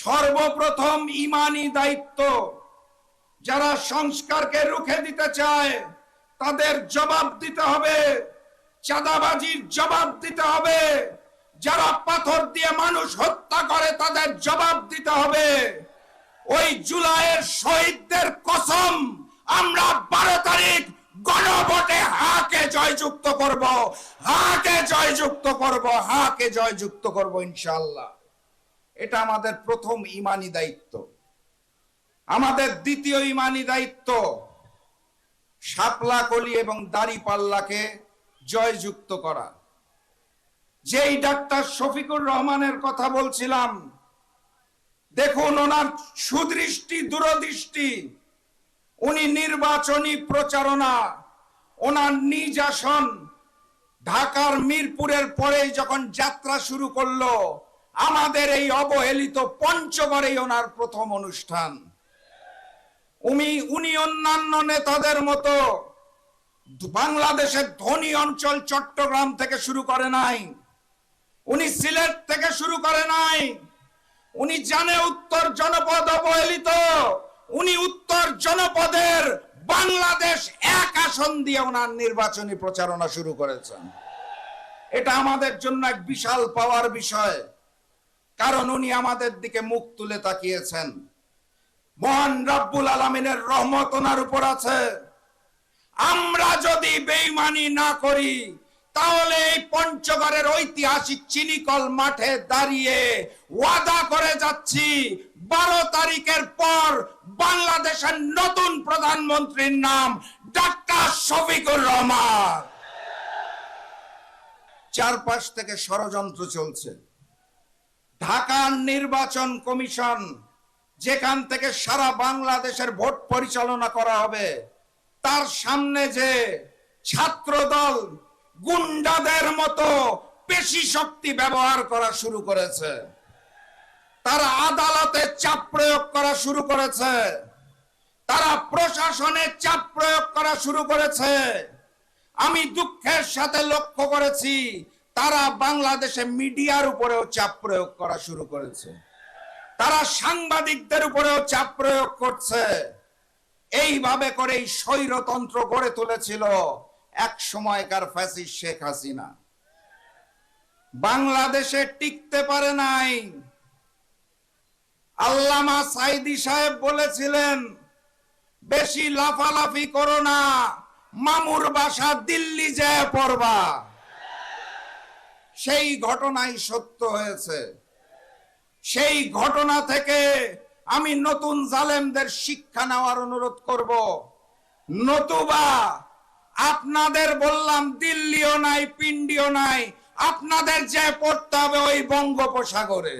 সর্বপ্রথম ইমানি দায়িত্ব, যারা সংস্কারকে রুখে দিতে চায় তাদের জবাব দিতে হবে, চাঁদাবাজির জবাব দিতে হবে, যারা পাথর দিয়ে মানুষ হত্যা করে তাদের জবাব দিতে হবে। ওই জুলাইয়ের শহীদদের কসম, আমরা 12 তারিখ গণভোটে হাকে জয়যুক্ত করব, হাকে জয়যুক্ত করব, হাকে জয়যুক্ত করব ইনশাআল্লাহ। এটা আমাদের প্রথম ইমানি দায়িত্ব। আমাদের দ্বিতীয় ইমানি দায়িত্ব শাপলা কলি এবং দাড়িপাল্লাকে জয়যুক্ত করা। যেই ডাক্তার শফিকুর রহমানের কথা বলছিলাম, দেখুন ওনার সুদৃষ্টি দূরদৃষ্টি, উনি নির্বাচনী প্রচারণা, ওনার নিজ আসন ঢাকার মিরপুরের পরেই যখন যাত্রা শুরু করলো, আমাদের এই অবহেলিত পঞ্চগড়েই ওনার প্রথম অনুষ্ঠান। উনি অন্যান্য নেতাদের মতো বাংলাদেশের ধনী অঞ্চল চট্টগ্রাম থেকে শুরু করে নাই, উনি সিলেট থেকে শুরু করে নাই। উনি জানে উত্তর জনপদ অবহেলিত, উনি উত্তর জনপদের বাংলাদেশ 1 আসন দিয়ে ওনার নির্বাচনী প্রচারণা শুরু করেছেন। এটা আমাদের জন্য এক বিশাল পাওয়ার বিষয়, কারণ উনি আমাদের দিকে মুখ তুলে তাকিয়েছেন। মহান রব্বুল আলামিনের রহমত ওনার উপর আছে। আমরা যদি বেঈমানি না করি তাহলে এই পঞ্চগড়ের ঐতিহাসিক চিনিকল মাঠে দাঁড়িয়ে ওয়াদা করে যাচ্ছি, 12 তারিখের পর বাংলাদেশের নতুন প্রধানমন্ত্রীর নাম ডাক্তার শফিকুর রহমান। চারপাশ থেকে ষড়যন্ত্র চলছে। ঢাকার নির্বাচন কমিশন, যেখান থেকে সারা বাংলাদেশের ভোট পরিচালনা করা হবে, তার সামনে যে ছাত্রদল গুন্ডাদের মতো পেশি শক্তি ব্যবহার করা শুরু করেছে, তারা আদালতে চাপ প্রয়োগ করা শুরু করেছে, তারা প্রশাসনে চাপ প্রয়োগ করা শুরু করেছে। আমি দুঃখের সাথে লক্ষ্য করেছি তারা বাংলাদেশে মিডিয়ার উপরেও চাপ প্রয়োগ করা শুরু করেছে, তারা সাংবাদিকদের উপরেও চাপ প্রয়োগ করছে। এইভাবে করে স্বৈরতন্ত্র গড়ে তুলেছিল এক সময়কার ফ্যাসিস্ট শেখ হাসিনা। বাংলাদেশে টিকতে পারে নাই। আল্লামা সাইদি সাহেব বলেছিলেন, বেশি লাফালাফি করো না, মামুর বাসা দিল্লি যায় পড়বা। সেই ঘটনাই সত্য হয়েছে। সেই ঘটনা থেকে আমি নতুন জালেমদের শিক্ষা নেওয়ার অনুরোধ করব। নতুবা আপনাদের বললাম, দিল্লিও নাই, পিন্ডিও নাই, আপনাদের যে পড়তে হবে ওই বঙ্গোপসাগরে।